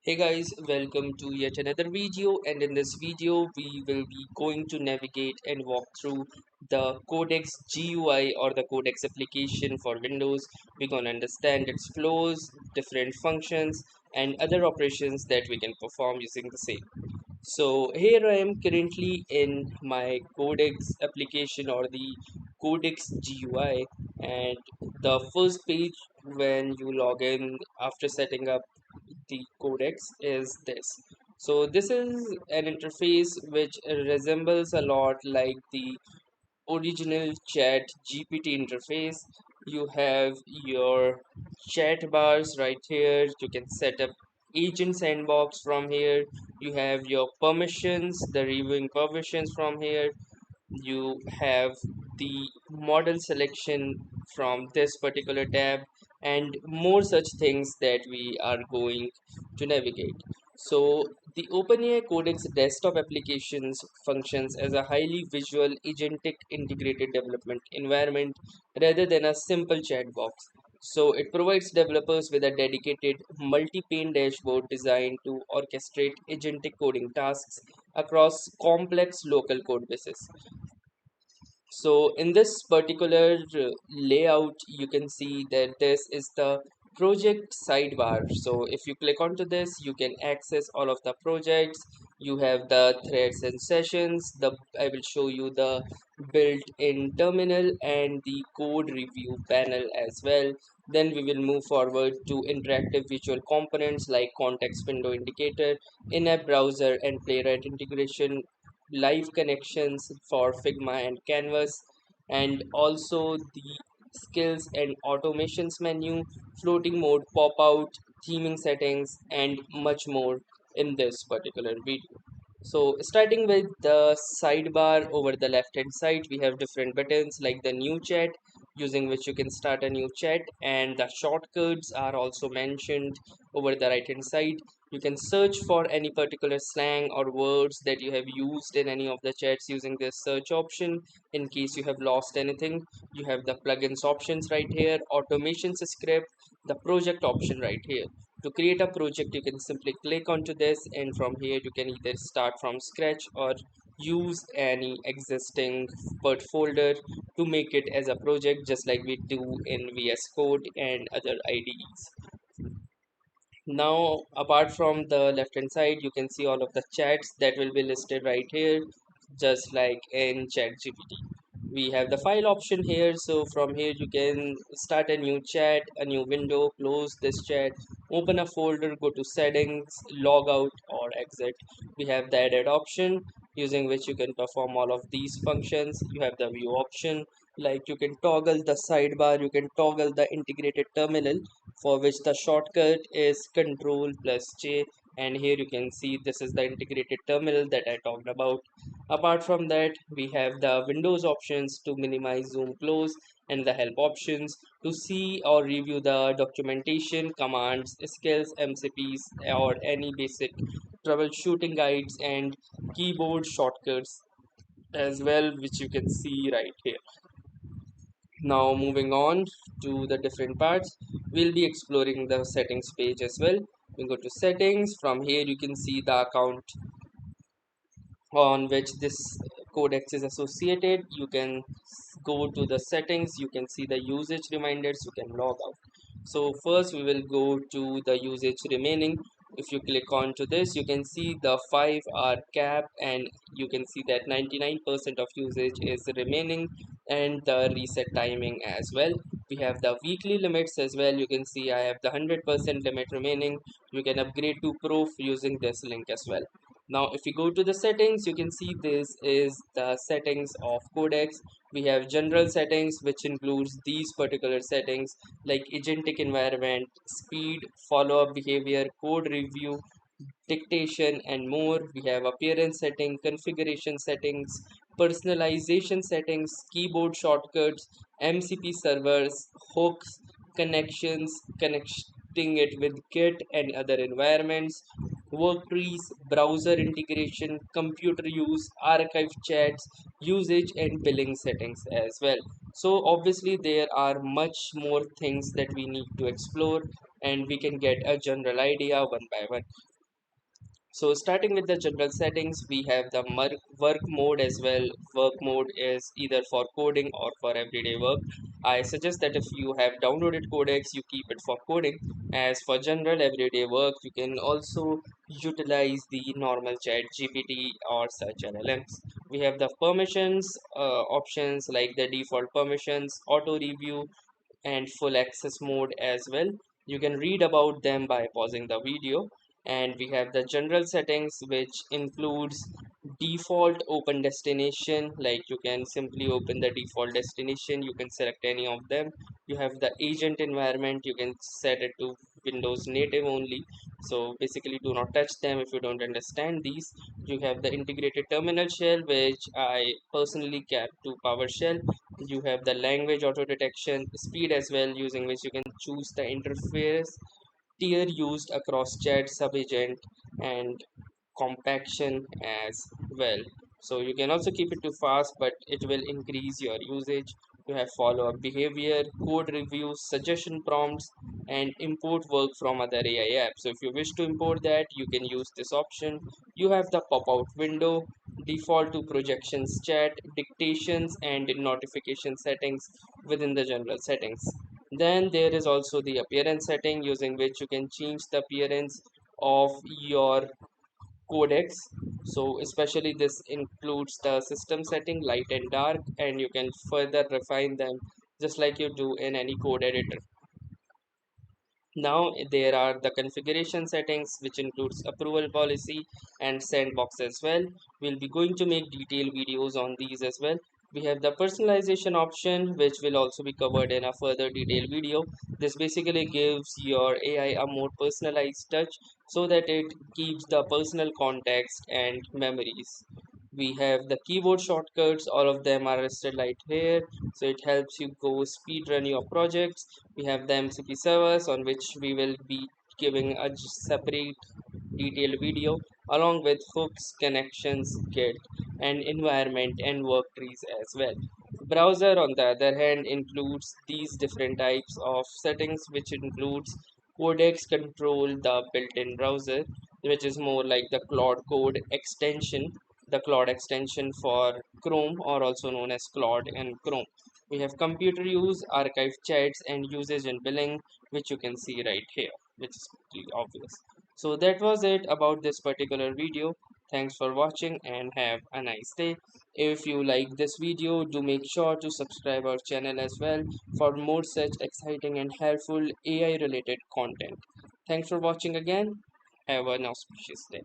Hey guys, welcome to yet another video, and in this video we will be going to navigate and walk through the Codex GUI or the Codex application for Windows. We're going to understand its flows, different functions and other operations that we can perform using the same. So here I am currently in my Codex application or the Codex GUI, and the first page when you log in after setting up the codex is this. So this is an interface which resembles a lot like the original chat GPT interface. You have your chat bars right here. You can set up agent sandbox from here. You have your permissions, the reviewing permissions from here. You have the model selection from this particular tab and more such things that we are going to navigate. So the OpenAI Codex desktop applications functions as a highly visual agentic integrated development environment rather than a simple chat box. So it provides developers with a dedicated multi-pane dashboard designed to orchestrate agentic coding tasks across complex local code bases. So in this particular layout, you can see that this is the project sidebar. So if you click onto this, you can access all of the projects. You have the threads and sessions. I will show you the built-in terminal and the code review panel as well. Then we will move forward to interactive visual components like context window indicator, in-app browser, and playwright integration, live connections for Figma and Canvas, and also the skills and automations menu, floating mode, pop out, theming settings, and much more in this particular video. So starting with the sidebar over the left hand side, we have different buttons like the new chat, using which you can start a new chat, and the shortcuts are also mentioned over the right hand side. You can search for any particular slang or words that you have used in any of the chats using this search option. In case you have lost anything, you have the plugins options right here, automations script, the project option right here. To create a project, you can simply click onto this, and from here you can either start from scratch or use any existing put folder to make it as a project, just like we do in VS Code and other IDEs. Now, apart from the left hand side, you can see all of the chats that will be listed right here, just like in ChatGPT. We have the file option here, so from here you can start a new chat, a new window, close this chat, open a folder, go to settings, log out or exit. We have the edit option, using which you can perform all of these functions. You have the view option, like you can toggle the sidebar, you can toggle the integrated terminal, for which the shortcut is Control plus J, and here you can see this is the integrated terminal that I talked about. Apart from that, we have the Windows options to minimize, zoom, close, and the help options to see or review the documentation, commands, skills, MCPs, or any basic troubleshooting guides and keyboard shortcuts as well, which you can see right here. Now moving on to the different parts, we'll be exploring the settings page as well. We go to settings. From here you can see the account on which this codex is associated. You can go to the settings, you can see the usage reminders, you can log out. So first we will go to the usage remaining. If you click onto this, you can see the 5 hour cap, and you can see that 99% of usage is remaining, and the reset timing as well. We have the weekly limits as well. You can see I have the 100% limit remaining. You can upgrade to pro using this link as well. Now if you go to the settings, you can see this is the settings of codex. We have general settings, which includes these particular settings like agentic environment, speed, follow-up behavior, code review, dictation, and more. We have appearance setting, configuration settings, personalization settings, keyboard shortcuts, MCP servers, hooks, connections, connecting it with Git and other environments, work trees, browser integration, computer use, archive chats, usage, and billing settings as well. So obviously there are much more things that we need to explore, and we can get a general idea one by one. So starting with the general settings, we have the work mode as well. Work mode is either for coding or for everyday work. I suggest that if you have downloaded Codex, you keep it for coding. As for general everyday work, you can also utilize the normal chat GPT or such LLMs. We have the permissions options like the default permissions, auto review, and full access mode as well. You can read about them by pausing the video. And we have the general settings, which includes default open destination, like you can simply open the default destination, you can select any of them. You have the agent environment, you can set it to Windows native only, so basically do not touch them if you don't understand these. You have the integrated terminal shell, which I personally kept to PowerShell. You have the language auto detection speed as well, using which you can choose the interface tier used across chat, subagent, and compaction as well. So you can also keep it to fast, but it will increase your usage. You have follow-up behavior, code reviews, suggestion prompts, and import work from other AI apps. So if you wish to import that, you can use this option. You have the pop-out window, default to projections chat, dictations, and notification settings within the general settings. Then there is also the appearance setting, using which you can change the appearance of your codex. So especially this includes the system setting, light and dark, and you can further refine them just like you do in any code editor. Now there are the configuration settings, which includes approval policy and sandbox as well. We'll be going to make detailed videos on these as well. We have the personalization option, which will also be covered in a further detailed video. This basically gives your AI a more personalized touch so that it keeps the personal context and memories. We have the keyboard shortcuts, all of them are listed right here, so it helps you go speed run your projects. We have the MCP servers, on which we will be giving a separate detailed video, along with hooks, connections, git, and environment and work trees as well. Browser, on the other hand, includes these different types of settings, which includes codex control, the built-in browser, which is more like the Claude Code extension, the Claude extension for Chrome, or also known as Claude in Chrome. We have computer use, archive chats, and usage and billing, which you can see right here, which is pretty obvious. So that was it about this particular video. Thanks for watching and have a nice day. If you like this video, do make sure to subscribe our channel as well for more such exciting and helpful AI related content. Thanks for watching again. Have an auspicious day.